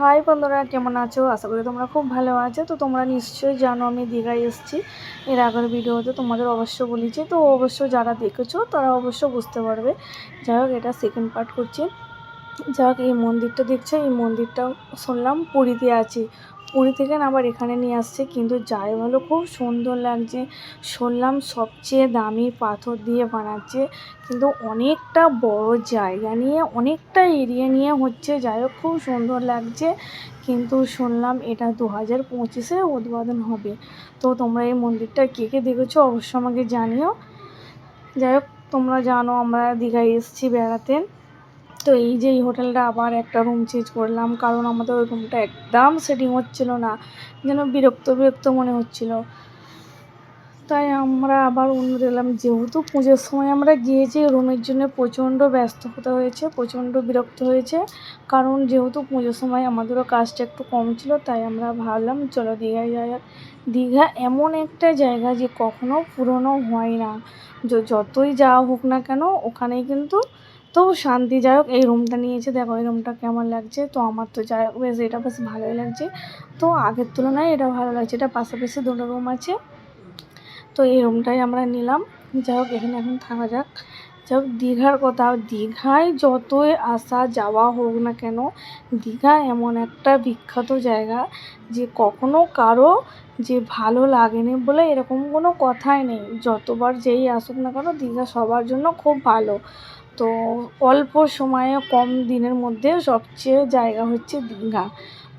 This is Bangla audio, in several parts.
হাই বন্ধুরা, কেমন আছো? আশা করি তোমরা খুব ভালো আছো। তো তোমরা নিশ্চয়ই জানো আমি দীঘায় এসেছি। এর আগের ভিডিওতে তোমাদের অবশ্য বলেছি, তো অবশ্য যারা দেখেছো তারা অবশ্য বুঝতে পারবে। যাই হোক, এটা সেকেন্ড পার্ট করছি। যাই হোক, এই মন্দিরটা দেখছো, এই মন্দিরটা শুনলাম পুরীতে আছে। পুরী থেকে না আবার এখানে নিয়ে আসছে, কিন্তু যাই ভালো, খুব সুন্দর লাগছে। শুনলাম সবচেয়ে দামি পাথর দিয়ে বানাচ্ছে, কিন্তু অনেকটা বড় জায়গা নিয়ে, অনেকটা এরিয়া নিয়ে হচ্ছে। যাই হোক, খুব সুন্দর লাগছে। কিন্তু শুনলাম এটা 2025-এ উদ্বোধন হবে। তো তোমরা এই মন্দিরটা কে কে দেখেছো অবশ্যই আমাকে জানিও। যাই হোক, তোমরা জানো আমরা দীঘায় এসেছি বেড়াতে। তো এই যে এই হোটেলটা আবার একটা রুম চেঞ্জ করলাম, কারণ আমাদের ওই রুমটা একদম সেটিং হচ্ছিল না, যেন বিরক্ত বিরক্ত মনে হচ্ছিল। তাই আমরা আবার অন্য দিলাম। যেহেতু পুজোর সময় আমরা গিয়েছি, রুমের জন্য প্রচণ্ড ব্যস্ত হতে হয়েছে, প্রচণ্ড বিরক্ত হয়েছে। কারণ যেহেতু পুজোর সময় আমাদেরও কাজটা একটু কম ছিল, তাই আমরা ভাবলাম চলো দীঘায় যাওয়া যাক। দীঘা এমন একটা জায়গা যে কখনো পুরনো হয় না। যতই যাওয়া হোক না কেন, ওখানেই কিন্তু তো শান্তি। যাই হোক, এই রুমটা নিয়েছে, দেখো এই রুমটা কেমন লাগছে। তো আমার তো যাই হোক বেশ, এটা বেশ ভালোই লাগছে। তো আগের তুলনায় এটা ভালো লাগছে। এটা পাশাপাশি দুটো রুম আছে, তো এই রুমটাই আমরা নিলাম। যাই হোক, এখানে এখন থাকা যাক। যাই হোক, দীঘার কথা, দীঘায় যতই আসা যাওয়া হোক না কেন, দীঘা এমন একটা বিখ্যাত জায়গা যে কখনো কারো যে ভালো লাগেনি বলে এরকম কোনো কথাই নেই। যতবার যেই আসুক না কেন, দীঘা সবার জন্য খুব ভালো। তো অল্প সময়ে কম দিনের মধ্যে সবচেয়ে জায়গা হচ্ছে দীঘা।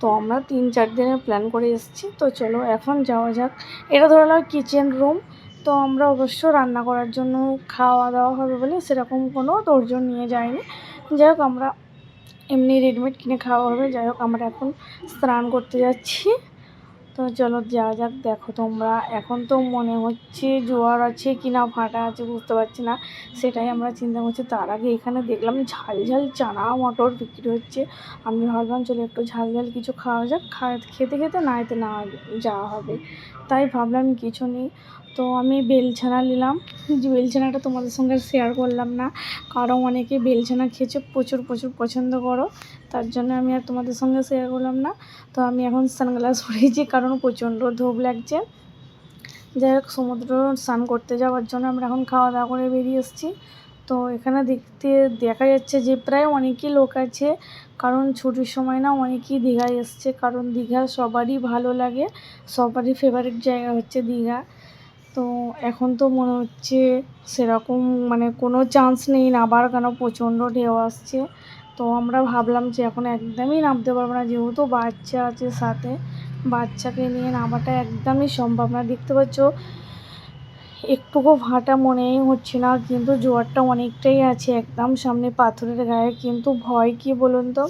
তো আমরা 3-4 দিনের প্ল্যান করে এসেছি। তো চলো এখন যাওয়া যাক। এটা ধরে নাও কিচেন রুম। তো আমরা অবশ্য রান্না করার জন্য, খাওয়া দাওয়া হবে বলে সেরকম কোনো তোড়জোড় নিয়ে যাইনি। যাই হোক, আমরা এমনি রেডিমেড কিনে খাওয়া হবে। যাই হোক, আমরা এখন স্নান করতে যাচ্ছি। তো চলো যাওয়া যাক। দেখো তোমরা, এখন তো মনে হচ্ছে জোয়ার আছে কি না ভাটা আছে বুঝতে পারছি না, সেটাই আমরা চিন্তা করছি। তার আগে এখানে দেখলাম ঝাল ঝাল চানা মটর বিক্রি হচ্ছে। আমি ভাবলাম চলো একটু ঝাল ঝাল কিছু খাওয়া যাক, খেতে খেতে না এতে না যাওয়া হবে। তাই ভাবলাম কিছু নিই। তো আমি বেলছানা নিলাম। যে বেলছানাটা তোমাদের সঙ্গে শেয়ার করলাম না, কারণ অনেকে বেলছানা খেয়েছে, প্রচুর প্রচুর পছন্দ করো, তার জন্য আমি আর তোমাদের সঙ্গে শেয়ার করলাম না। তো আমি এখন সানগ্লাস পরেছি, কারণ প্রচণ্ড ধূপ লাগছে। যাই হোক, সমুদ্র স্নান করতে যাওয়ার জন্য আমরা এখন খাওয়া দাওয়া করে বেরিয়ে এসেছি। তো এখানে দেখা যাচ্ছে যে প্রায় অনেকই লোক আছে, কারণ ছুটির সময় না অনেকেই দীঘায় এসছে। কারণ দীঘা সবারই ভালো লাগে, সবারই ফেভারিট জায়গা হচ্ছে দীঘা। তো এখন তো মনে হচ্ছে সেরকম মানে কোনো চান্স নেই নামার, কেন প্রচণ্ড ঢেউ আসছে। তো আমরা ভাবলাম যে এখন একদমই নামতে পারবো না, যেহেতু বাচ্চা আছে সাথে, বাচ্চাকে নিয়ে নামাটা একদমই সম্ভব না। দেখতে পাচ্ছ একটুকু ভাটা মনেই হচ্ছে না, কিন্তু জোয়ারটা অনেকটাই আছে একদম সামনে পাথরের গায়ে। কিন্তু ভয় কি বলুন তো,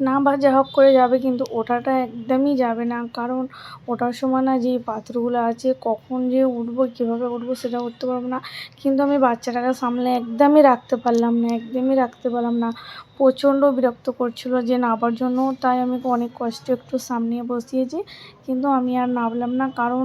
না বা যা হোক করে যাবে, কিন্তু ওঠাটা একদমই যাবে না। কারণ ওঠার সময় না যেই পাথরগুলো আছে, কখন যে উঠবো, কীভাবে উঠবো সেটা উঠতে পারবো না। কিন্তু আমি বাচ্চাটাকে সামলে একদমই রাখতে পারলাম না, একদমই রাখতে পারলাম না। প্রচণ্ড বিরক্ত করছিল যে নামার জন্য, তাই আমি অনেক কষ্ট একটু সামনে বসিয়েছি। কিন্তু আমি আর নামলাম না, কারণ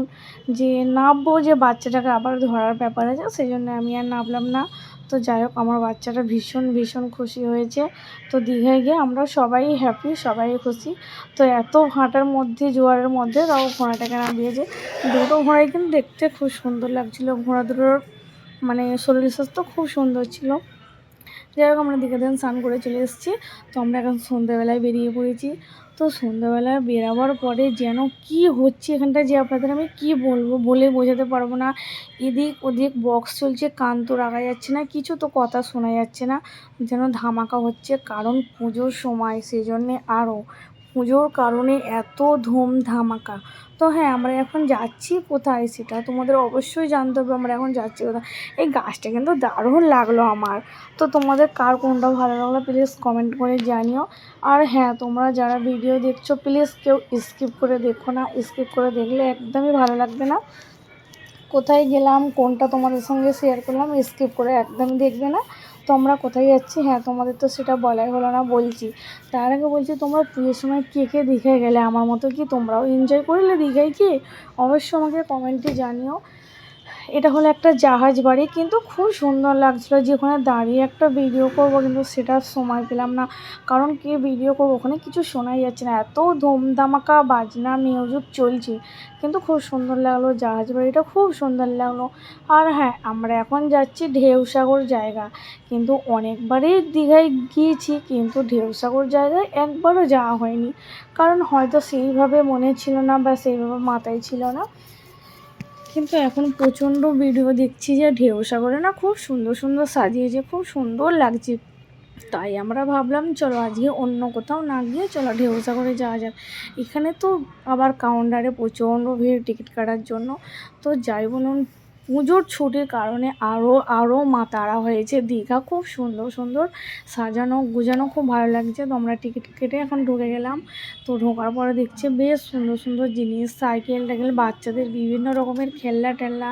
যে নামবো, যে বাচ্চাটাকে আবার ধরার ব্যাপার আছে, সেই জন্য আমি আর নামলাম না। তো যাই হোক, আমার বাচ্চাটা ভীষণ ভীষণ খুশি হয়েছে। তো দীঘায় গিয়ে আমরা সবাই হ্যাপি, সবাই খুশি। তো এত ভাটার মধ্যে, জোয়ারের মধ্যে তাও ঘোড়াটাকে নামিয়েছে। দুটো ঘোড়াই কিন্তু দেখতে খুব সুন্দর লাগছিলো। ঘোড়া দুটোর মানে শরীর স্বাস্থ্য খুব সুন্দর ছিল। যাই হোক, আমরা দীঘা থেকে স্নান করে চলে এসেছি। তো আমরা এখন সন্ধ্যাবেলায় বেরিয়ে পড়েছি। তো সন্ধ্যাবেলায় বেরাবার পরে যেন কি হচ্ছে এখানটা, যে আপনাদের আমি কি বলবো, বলে বোঝাতে পারবো না। এদিক ওদিক বক্স চলছে, কান তো রাখা যাচ্ছে না, কিছু তো কথা শোনা যাচ্ছে না, যেন ধামাকা হচ্ছে। কারণ পুজোর সময়, সেই জন্যে আরও পুজোর কারণে এত ধুম ধামাকা। তো হ্যাঁ, আমরা এখন যাচ্ছি কোথায় সেটা তোমাদের অবশ্যই জানতে হবে, আমরা এখন যাচ্ছি কোথায়। এই গাছটা কিন্তু দারুণ লাগলো আমার। তো তোমাদের কার কোনটা ভালো লাগলো প্লিজ কমেন্ট করে জানিও। আর হ্যাঁ, তোমরা যারা ভিডিও দেখছো প্লিজ কেউ স্কিপ করে দেখো না, স্কিপ করে দেখলে একদমই ভালো লাগবে না। কোথায় গেলাম, কোনটা তোমাদের সঙ্গে শেয়ার করলাম, স্কিপ করে একদমই দেখবে না। তো আমরা কোথায় যাচ্ছি, হ্যাঁ তোমাদের তো সেটা বলাই হলো না, বলছি। তার আগে বলছি, তোমরা পুজোর সময় কে কে দীঘায় গেলে, আমার মতো কি তোমরাও এনজয় করলে দীঘায় কি? অবশ্যই আমাকে কমেন্টে জানিও। এটা হলো একটা জাহাজ বাড়ি, কিন্তু খুব সুন্দর লাগছিলো। যেখানে দাঁড়িয়ে একটা ভিডিও করব, কিন্তু সেটার সময় পেলাম না। কারণ কি ভিডিও করবো, ওখানে কিছু শোনাই যাচ্ছে না, এত ধুমধামাকা বাজনা মিউজিক চলছে। কিন্তু খুব সুন্দর লাগলো, জাহাজ বাড়িটা খুব সুন্দর লাগলো। আর হ্যাঁ, আমরা এখন যাচ্ছি ঢেউসাগর জায়গা। কিন্তু অনেকবারই দীঘায় গিয়েছি, কিন্তু ঢেউসাগর জায়গায় একবারও যাওয়া হয়নি। কারণ হয়তো সেইভাবে মনে ছিল না বা সেইভাবে মাথায় ছিল না। কিন্তু এখন প্রচণ্ড ভিডিও দেখছি যে ঢেউসাগরে না খুব সুন্দর সুন্দর সাজিয়েছে, খুব সুন্দর লাগছে। তাই আমরা ভাবলাম চলো আজকে অন্য কোথাও না গিয়ে চলো ঢেউসাগরে যাওয়া যাক। এখানে তো আবার কাউন্টারে প্রচণ্ড ভিড় টিকিট কাটার জন্য। তো যাই বলুন, পুজোর ছুটির কারণে আরও মাতারা হয়েছে। দীঘা খুব সুন্দর সুন্দর সাজানো গুজানো, খুব ভালো লাগছে। তো আমরা টিকিট কেটে এখন ঢুকে গেলাম। তো ঢোকার পরে দেখছি বেশ সুন্দর সুন্দর জিনিস, সাইকেল টাইকেল, বাচ্চাদের বিভিন্ন রকমের খেলনা টেলনা।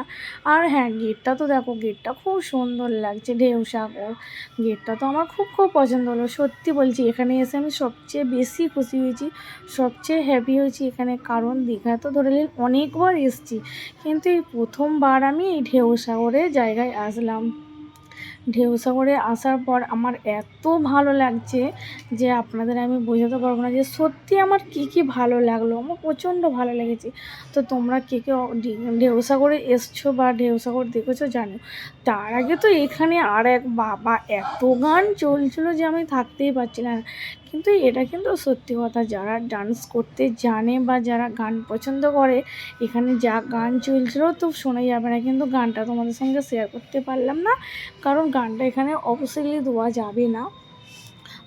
আর হ্যাঁ, গেটটা তো দেখো, গেটটা খুব সুন্দর লাগছে। ঢেউসাগর গেটটা তো আমার খুব খুব পছন্দ হলো, সত্যি বলছি। এখানে এসে আমি সবচেয়ে বেশি খুশি হয়েছি, সবচেয়ে হ্যাপি হয়েছি এখানে। কারণ দীঘা তো ধরে নিন অনেকবার এসেছি, কিন্তু এই প্রথমবার আমি এই ঢেউসাগরে জায়গায় আসলাম। ঢেউসাগরে আসার পর আমার এত ভালো লাগছে যে আপনাদের আমি বোঝাতে পারবো না যে সত্যি আমার কী ভালো লাগলো। আমার প্রচণ্ড ভালো লেগেছে। তো তোমরা কে ঢেউসাগরে এসছো বা ঢেউসাগর দেখেছো জানো। তার আগে তো এখানে আর এক বাবা এত গান চলছিল যে আমি থাকতেই পারছি না। কিন্তু এটা কিন্তু সত্যি কথা, যারা ডান্স করতে জানে বা যারা গান পছন্দ করে, এখানে যা গান চলছিল তো শোনা যাবে না। কিন্তু গানটা তোমাদের সঙ্গে শেয়ার করতে পারলাম না, কারণ গানটা এখানে অবশ্যই দেওয়া যাবে না।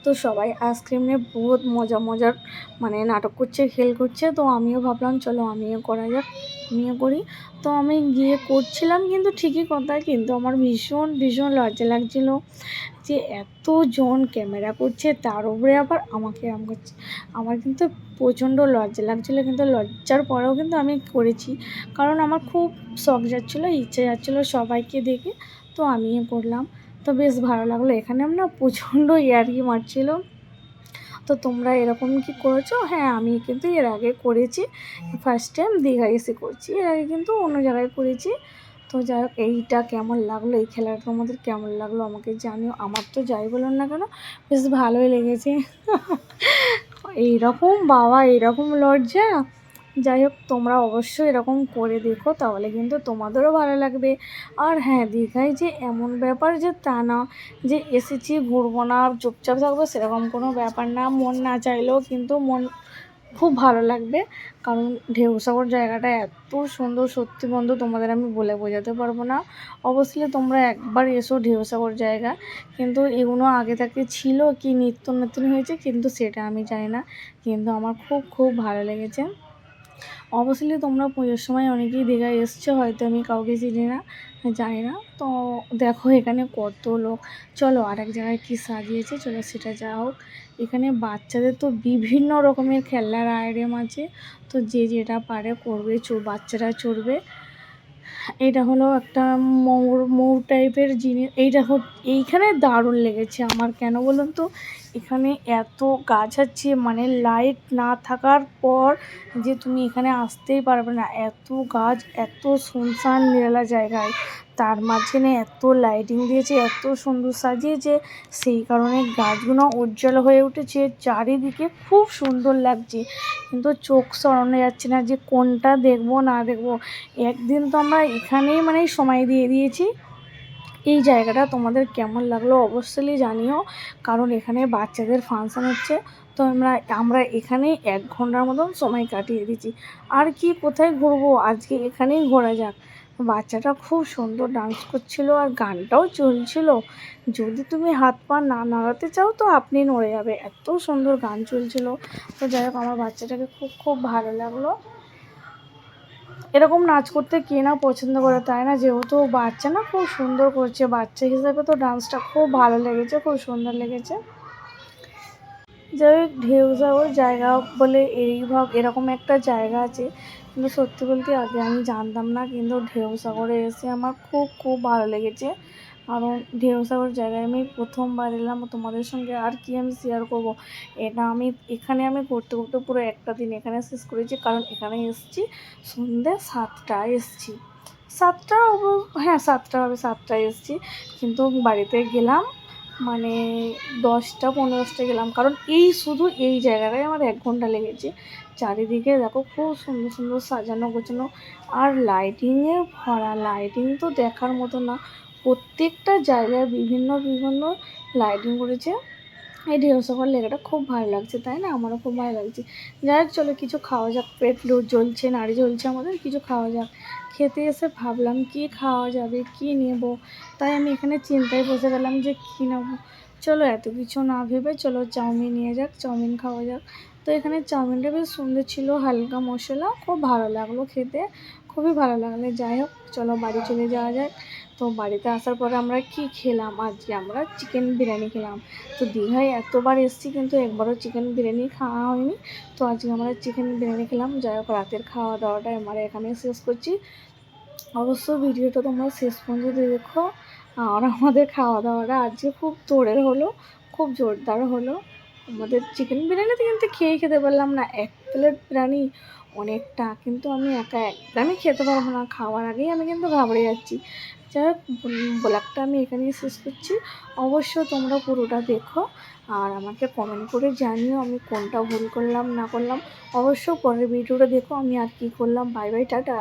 তো সবাই আইসক্রিম নিয়ে বহুত মজার মানে নাটক করছে, খেল করছে। তো আমিও ভাবলাম চলো আমিও করা যাক, আমিও করি। তো আমি গিয়ে করছিলাম, কিন্তু ঠিকই কথা, কিন্তু আমার ভীষণ ভীষণ লজ্জা লাগছিলো যে এতজন ক্যামেরা করছে, তার উপরে আবার আমাকে এরম করছে। আমার কিন্তু প্রচণ্ড লজ্জা লাগছিলো, কিন্তু লজ্জার পরেও কিন্তু আমি করেছি। কারণ আমার খুব শখ যাচ্ছিলো, ইচ্ছে যাচ্ছিলো সবাইকে দেখে। তো আমিও করলাম। তো বেশ ভালো লাগলো। এখানে আমরা প্রচণ্ড ইয়ার্কি মারছিল। তো তোমরা এরকম কি করেছো? হ্যাঁ, আমি কিন্তু এর আগে করেছি, ফার্স্ট টাইম দীঘায় এসে করছি। এর আগে কিন্তু অন্য জায়গায় করেছি। তো যাই হোক, এইটা কেমন লাগলো, এই খেলাটা তোমাদের কেমন লাগলো আমাকে জানিও। আমার তো যাই বলুন না কেন বেশ ভালোই লেগেছে। এইরকম বাবা, এইরকম লজ্জা। যাই হোক, তোমরা অবশ্যই এরকম করে দেখো, তাহলে কিন্তু তোমাদেরও ভালো লাগবে। আর হ্যাঁ, দীঘায় যে এমন ব্যাপার যে তা না যে এসেছি ঘুরবো না চুপচাপ থাকবো, সেরকম কোনো ব্যাপার না। মন না চাইলেও কিন্তু মন খুব ভালো লাগবে। কারণ ঢেউসাগর জায়গাটা এত সুন্দর, সত্যি বন্ধু তোমাদের আমি বলে বোঝাতে পারবো না। অবশ্যই তোমরা একবার এসো ঢেউসাগর জায়গা। কিন্তু এগুলো আগে থেকে ছিল কি নিত্য নতুন হয়েছে, কিন্তু সেটা আমি জানি না। কিন্তু আমার খুব খুব ভালো লেগেছে। অবশ্যই তোমরা পুজোর সময় অনেকেই দীঘায় এসছো, হয়তো আমি কাউকে চিনি না, জানি না। তো দেখো এখানে কত লোক। চলো আরেক জায়গায় কী সাজিয়েছে, চলো সেটা যা হোক। এখানে বাচ্চাদের তো বিভিন্ন রকমের খেলনার আইটেম আছে। তো যে যেটা পারে করবে, বাচ্চারা চড়বে। এটা হলো একটা ময়ূর টাইপের জিনিস। এইখানে দারুণ লেগেছে আমার, কেন বলুন তো। এখানে এত গাছ আছে, মানে লাইট না থাকার পর যে তুমি এখানে আসতেই পারবে না। এত গাছ, এত শুনশান নিরালা জায়গায়, তার মাঝখানে এত লাইটিং দিয়েছে, এত সুন্দর সাজিয়েছে। সেই কারণে গাছগুলো উজ্জ্বল হয়ে উঠেছে, চারিদিকে খুব সুন্দর লাগছে। কিন্তু চোখ সরানো যাচ্ছে না যে কোনটা দেখবো না দেখবো। একদিন তো আমরা এখানেই মানে সময় দিয়ে দিয়েছি। এই জায়গাটা তোমাদের কেমন লাগলো অবশ্যই জানিও। কারণ এখানে বাচ্চাদের ফাংশান হচ্ছে। তো আমরা এখানেই 1 ঘন্টার মতন সময় কাটিয়ে দিয়েছি। আর কি কোথায় ঘুরবো, আজকে এখানেই ঘোরা যাক। বাচ্চাটা খুব সুন্দর ডান্স করছিল, আর গানটাও চলছিল। যদি তুমি হাত পা না নাড়াতে চাও তো আপনি নড়ে যাবে, এত সুন্দর গান চলছিল। তো যাই হোক, আমার বাচ্চাটাকে খুব খুব ভালো লাগলো। এরকম নাচ করতে কে না পছন্দ করে, তাই না? যেহেতু বাচ্চা না, খুব সুন্দর করছে। বাচ্চা হিসেবে তো ডান্সটা খুব ভালো লেগেছে, খুব সুন্দর লেগেছে। যাই হোক, ঢেউসাগর জায়গা বলে এরকম একটা জায়গা আছে, কিন্তু সত্যি বলতে আগে আমি জানতাম না। কিন্তু ঢেউসাগরে এসে আমার খুব খুব ভালো লেগেছে। কারণ ঢেউসাগর জায়গায় আমি প্রথমবার এলাম। তোমাদের সঙ্গে আর কি আমি শেয়ার করব। এখানে আমি করতে করতে পুরো একটা দিন এখানে শেষ করেছি। কারণ এখানে এসেছি সন্ধ্যে 7টায় এসেছি। 7টা হ্যাঁ 7টা হবে, 7টায় এসেছি, কিন্তু বাড়িতে গেলাম মানে 10টা 15টায় গেলাম, কারণ এই শুধু এই জায়গাটায় আমার 1 ঘন্টা লেগেছে। চারিদিকে দেখো খুব সুন্দর সুন্দর সাজানো গোছানো, আর লাইটিংয়ে ভরা, লাইটিং তো দেখার মতো না, প্রত্যেকটা জায়গায় বিভিন্ন বিভিন্ন লাইটিং করেছে। এই ঢেঁড়সের লেখাটা খুব ভালো লাগছে, তাই না? আমারও খুব ভালো লাগছে। যাই হোক চলো কিছু খাওয়া যাক, পেট জ্বলছে, নাড়ি জ্বলছে আমাদের, কিছু খাওয়া যাক। খেতে এসে ভাবলাম কি খাওয়া যাবে, কি নেব, তাই আমি এখানে চিন্তায় বসে গেলাম যে কী নেবো। চলো এত কিছু না ভেবে চলো চাউমিন নিয়ে যাক, চাউমিন খাওয়া যাক। তো এখানে চাউমিনটা বেশ সুন্দর ছিল, হালকা মশলা, খুব ভালো লাগলো খেতে, খুবই ভালো লাগলো। যাই হোক চলো বাড়ি চলে যাওয়া যাক। তো বাড়িতে আসার পরে আমরা কি খেলাম, আজকে আমরা চিকেন বিরিয়ানি খেলাম। তো দীঘায় এতবার এসেছি কিন্তু একবারও চিকেন বিরিয়ানি খাওয়া হয়নি, তো আজকে আমরা চিকেন বিরিয়ানি খেলাম। যাই হোক রাতের খাওয়া দাওয়াটা আমরা এখানে শেষ করছি। অবশ্য ভিডিওটা তোমরা শেষ পর্যন্ত দেখো। আর আমাদের খাওয়া দাওয়াটা আজকে খুব তোড়ের হলো, খুব জোরদার হলো। আমাদের চিকেন বিরিয়ানিতে কিন্তু খেতে পারলাম না, 1 প্লেট বিরিয়ানি অনেকটা, কিন্তু আমি একা একদমই খেতে পারবো না, খাওয়ার আগেই আমি কিন্তু ঘাবড়ে যাচ্ছি। যাই হোক ব্লগটা আমি এখানেই শেষ করছি। অবশ্য তোমরা পুরোটা দেখো আর আমাকে কমেন্ট করে জানিও আমি কোনটা ভুল করলাম না করলাম। অবশ্য পরের ভিডিওটা দেখো আমি আর কি করলাম। Bye bye, tata.